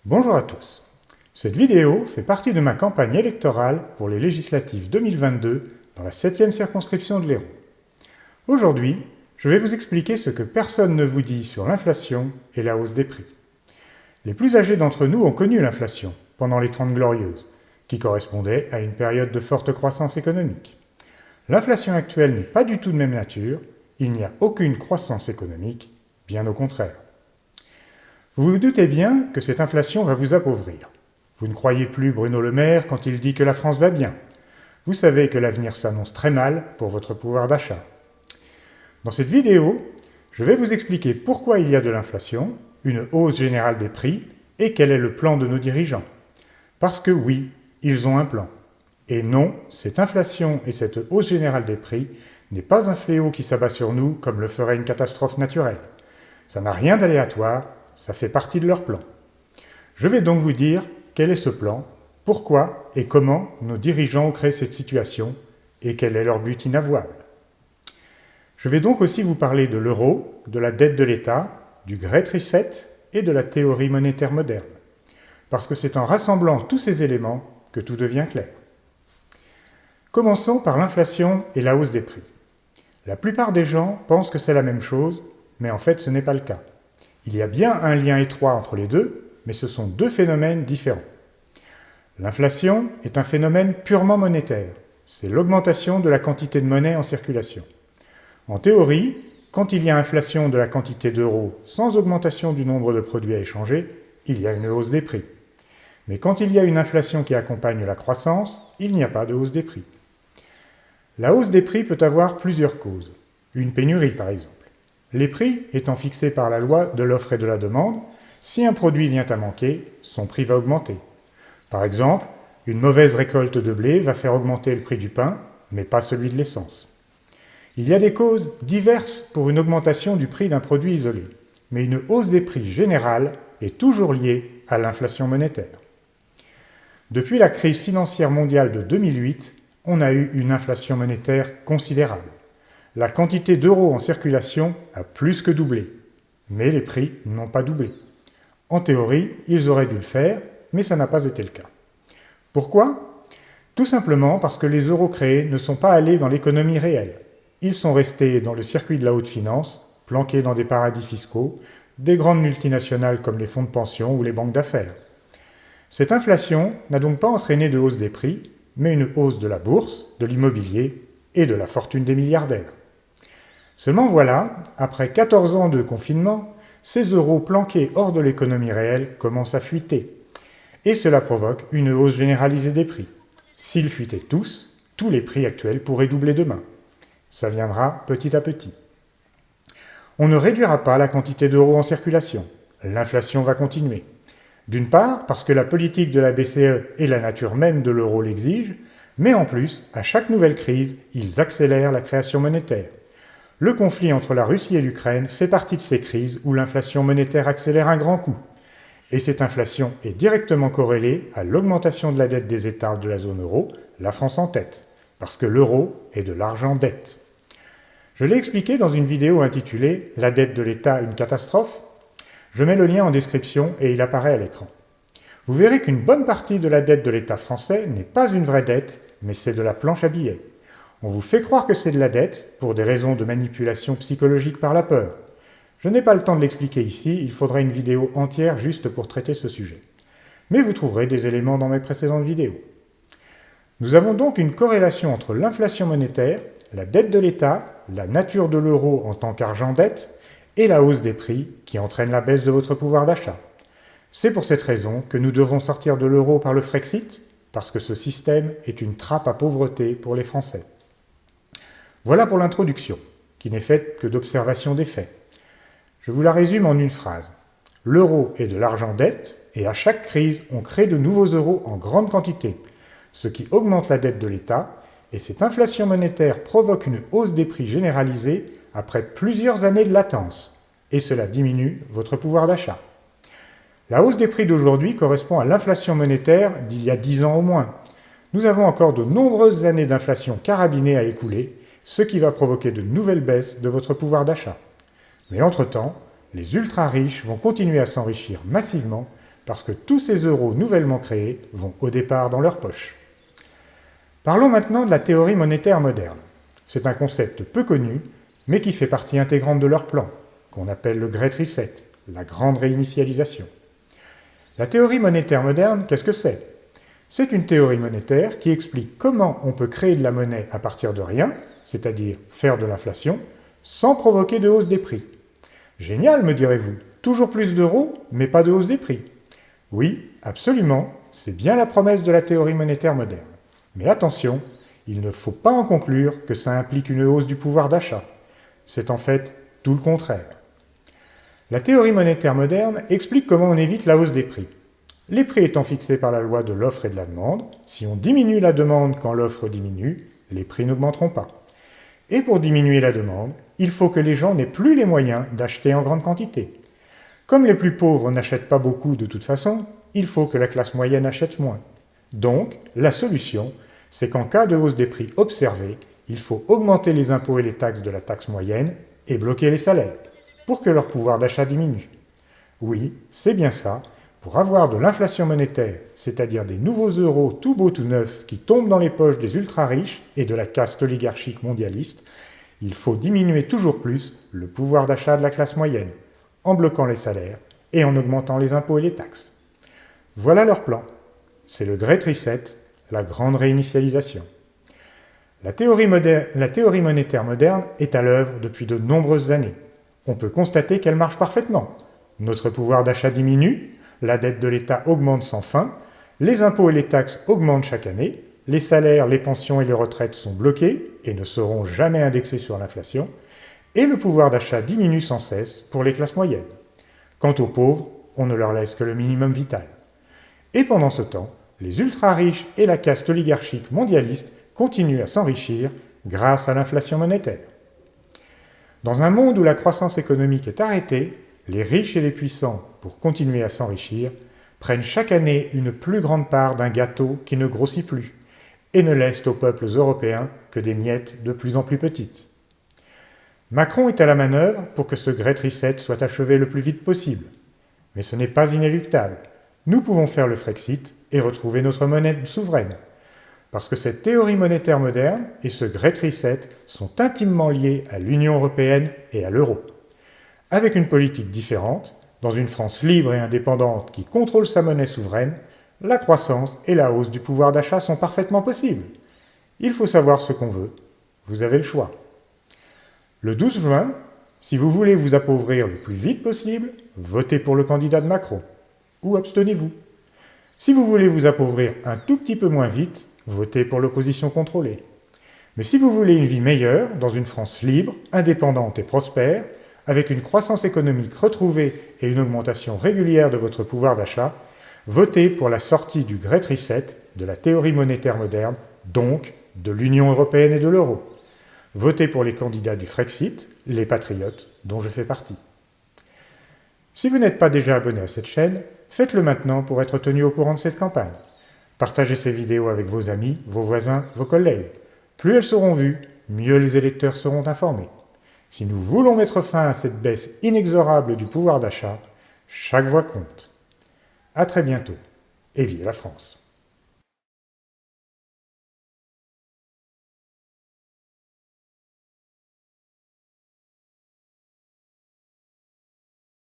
Bonjour à tous. Cette vidéo fait partie de ma campagne électorale pour les législatives 2022 dans la 7e circonscription de l'Hérault. Aujourd'hui, je vais vous expliquer ce que personne ne vous dit sur l'inflation et la hausse des prix. Les plus âgés d'entre nous ont connu l'inflation pendant les 30 Glorieuses, qui correspondaient à une période de forte croissance économique. L'inflation actuelle n'est pas du tout de même nature, il n'y a aucune croissance économique, bien au contraire. Vous vous doutez bien que cette inflation va vous appauvrir. Vous ne croyez plus Bruno Le Maire quand il dit que la France va bien. Vous savez que l'avenir s'annonce très mal pour votre pouvoir d'achat. Dans cette vidéo, je vais vous expliquer pourquoi il y a de l'inflation, une hausse générale des prix et quel est le plan de nos dirigeants. Parce que oui, ils ont un plan. Et non, cette inflation et cette hausse générale des prix n'est pas un fléau qui s'abat sur nous comme le ferait une catastrophe naturelle. Ça n'a rien d'aléatoire, ça fait partie de leur plan. Je vais donc vous dire quel est ce plan, pourquoi et comment nos dirigeants ont créé cette situation et quel est leur but inavouable. Je vais donc aussi vous parler de l'euro, de la dette de l'État, du Great Reset et de la théorie monétaire moderne. Parce que c'est en rassemblant tous ces éléments que tout devient clair. Commençons par l'inflation et la hausse des prix. La plupart des gens pensent que c'est la même chose, mais en fait ce n'est pas le cas. Il y a bien un lien étroit entre les deux, mais ce sont deux phénomènes différents. L'inflation est un phénomène purement monétaire. C'est l'augmentation de la quantité de monnaie en circulation. En théorie, quand il y a inflation de la quantité d'euros sans augmentation du nombre de produits à échanger, il y a une hausse des prix. Mais quand il y a une inflation qui accompagne la croissance, il n'y a pas de hausse des prix. La hausse des prix peut avoir plusieurs causes. Une pénurie, par exemple. Les prix étant fixés par la loi de l'offre et de la demande, si un produit vient à manquer, son prix va augmenter. Par exemple, une mauvaise récolte de blé va faire augmenter le prix du pain, mais pas celui de l'essence. Il y a des causes diverses pour une augmentation du prix d'un produit isolé, mais une hausse des prix générale est toujours liée à l'inflation monétaire. Depuis la crise financière mondiale de 2008, on a eu une inflation monétaire considérable. La quantité d'euros en circulation a plus que doublé, mais les prix n'ont pas doublé. En théorie, ils auraient dû le faire, mais ça n'a pas été le cas. Pourquoi ? Tout simplement parce que les euros créés ne sont pas allés dans l'économie réelle. Ils sont restés dans le circuit de la haute finance, planqués dans des paradis fiscaux, des grandes multinationales comme les fonds de pension ou les banques d'affaires. Cette inflation n'a donc pas entraîné de hausse des prix, mais une hausse de la bourse, de l'immobilier et de la fortune des milliardaires. Seulement voilà, après 14 ans de confinement, ces euros planqués hors de l'économie réelle commencent à fuiter. Et cela provoque une hausse généralisée des prix. S'ils fuitaient tous les prix actuels pourraient doubler demain. Ça viendra petit à petit. On ne réduira pas la quantité d'euros en circulation. L'inflation va continuer. D'une part, parce que la politique de la BCE et la nature même de l'euro l'exigent, mais en plus, à chaque nouvelle crise, ils accélèrent la création monétaire. Le conflit entre la Russie et l'Ukraine fait partie de ces crises où l'inflation monétaire accélère un grand coup. Et cette inflation est directement corrélée à l'augmentation de la dette des États de la zone euro, la France en tête, parce que l'euro est de l'argent dette. Je l'ai expliqué dans une vidéo intitulée « La dette de l'État, une catastrophe ». Je mets le lien en description et il apparaît à l'écran. Vous verrez qu'une bonne partie de la dette de l'État français n'est pas une vraie dette, mais c'est de la planche à billets. On vous fait croire que c'est de la dette pour des raisons de manipulation psychologique par la peur. Je n'ai pas le temps de l'expliquer ici, il faudra une vidéo entière juste pour traiter ce sujet. Mais vous trouverez des éléments dans mes précédentes vidéos. Nous avons donc une corrélation entre l'inflation monétaire, la dette de l'État, la nature de l'euro en tant qu'argent dette, et la hausse des prix qui entraîne la baisse de votre pouvoir d'achat. C'est pour cette raison que nous devons sortir de l'euro par le Frexit, parce que ce système est une trappe à pauvreté pour les Français. Voilà pour l'introduction, qui n'est faite que d'observation des faits. Je vous la résume en une phrase. L'euro est de l'argent dette, et à chaque crise, on crée de nouveaux euros en grande quantité, ce qui augmente la dette de l'État, et cette inflation monétaire provoque une hausse des prix généralisée après plusieurs années de latence, et cela diminue votre pouvoir d'achat. La hausse des prix d'aujourd'hui correspond à l'inflation monétaire d'il y a 10 ans au moins. Nous avons encore de nombreuses années d'inflation carabinée à écouler, ce qui va provoquer de nouvelles baisses de votre pouvoir d'achat. Mais entre-temps, les ultra-riches vont continuer à s'enrichir massivement parce que tous ces euros nouvellement créés vont au départ dans leur poche. Parlons maintenant de la théorie monétaire moderne. C'est un concept peu connu, mais qui fait partie intégrante de leur plan, qu'on appelle le Great Reset, la grande réinitialisation. La théorie monétaire moderne, qu'est-ce que c'est? C'est une théorie monétaire qui explique comment on peut créer de la monnaie à partir de rien, c'est-à-dire faire de l'inflation, sans provoquer de hausse des prix. Génial, me direz-vous, toujours plus d'euros, mais pas de hausse des prix. Oui, absolument, c'est bien la promesse de la théorie monétaire moderne. Mais attention, il ne faut pas en conclure que ça implique une hausse du pouvoir d'achat. C'est en fait tout le contraire. La théorie monétaire moderne explique comment on évite la hausse des prix. Les prix étant fixés par la loi de l'offre et de la demande, si on diminue la demande quand l'offre diminue, les prix n'augmenteront pas. Et pour diminuer la demande, il faut que les gens n'aient plus les moyens d'acheter en grande quantité. Comme les plus pauvres n'achètent pas beaucoup de toute façon, il faut que la classe moyenne achète moins. Donc, la solution, c'est qu'en cas de hausse des prix observée, il faut augmenter les impôts et les taxes de la taxe moyenne et bloquer les salaires, pour que leur pouvoir d'achat diminue. Oui, c'est bien ça, pour avoir de l'inflation monétaire, c'est-à-dire des nouveaux euros tout beaux tout neufs qui tombent dans les poches des ultra-riches et de la caste oligarchique mondialiste, il faut diminuer toujours plus le pouvoir d'achat de la classe moyenne, en bloquant les salaires et en augmentant les impôts et les taxes. Voilà leur plan. C'est le Great Reset, la grande réinitialisation. La théorie monétaire moderne est à l'œuvre depuis de nombreuses années. On peut constater qu'elle marche parfaitement. Notre pouvoir d'achat diminue, la dette de l'État augmente sans fin, les impôts et les taxes augmentent chaque année, les salaires, les pensions et les retraites sont bloqués et ne seront jamais indexés sur l'inflation, et le pouvoir d'achat diminue sans cesse pour les classes moyennes. Quant aux pauvres, on ne leur laisse que le minimum vital. Et pendant ce temps, les ultra-riches et la caste oligarchique mondialiste continuent à s'enrichir grâce à l'inflation monétaire. Dans un monde où la croissance économique est arrêtée, les riches et les puissants, pour continuer à s'enrichir, prennent chaque année une plus grande part d'un gâteau qui ne grossit plus, et ne laissent aux peuples européens que des miettes de plus en plus petites. Macron est à la manœuvre pour que ce Great Reset soit achevé le plus vite possible. Mais ce n'est pas inéluctable. Nous pouvons faire le Frexit et retrouver notre monnaie souveraine. Parce que cette théorie monétaire moderne et ce Great Reset sont intimement liés à l'Union européenne et à l'euro. Avec une politique différente, dans une France libre et indépendante qui contrôle sa monnaie souveraine, la croissance et la hausse du pouvoir d'achat sont parfaitement possibles. Il faut savoir ce qu'on veut. Vous avez le choix. Le 12 juin, si vous voulez vous appauvrir le plus vite possible, votez pour le candidat de Macron. Ou abstenez-vous. Si vous voulez vous appauvrir un tout petit peu moins vite, votez pour l'opposition contrôlée. Mais si vous voulez une vie meilleure, dans une France libre, indépendante et prospère, avec une croissance économique retrouvée et une augmentation régulière de votre pouvoir d'achat, votez pour la sortie du Great Reset, de la théorie monétaire moderne, donc de l'Union européenne et de l'euro. Votez pour les candidats du Frexit, les patriotes, dont je fais partie. Si vous n'êtes pas déjà abonné à cette chaîne, faites-le maintenant pour être tenu au courant de cette campagne. Partagez ces vidéos avec vos amis, vos voisins, vos collègues. Plus elles seront vues, mieux les électeurs seront informés. Si nous voulons mettre fin à cette baisse inexorable du pouvoir d'achat, chaque voix compte. À très bientôt, et vive la France!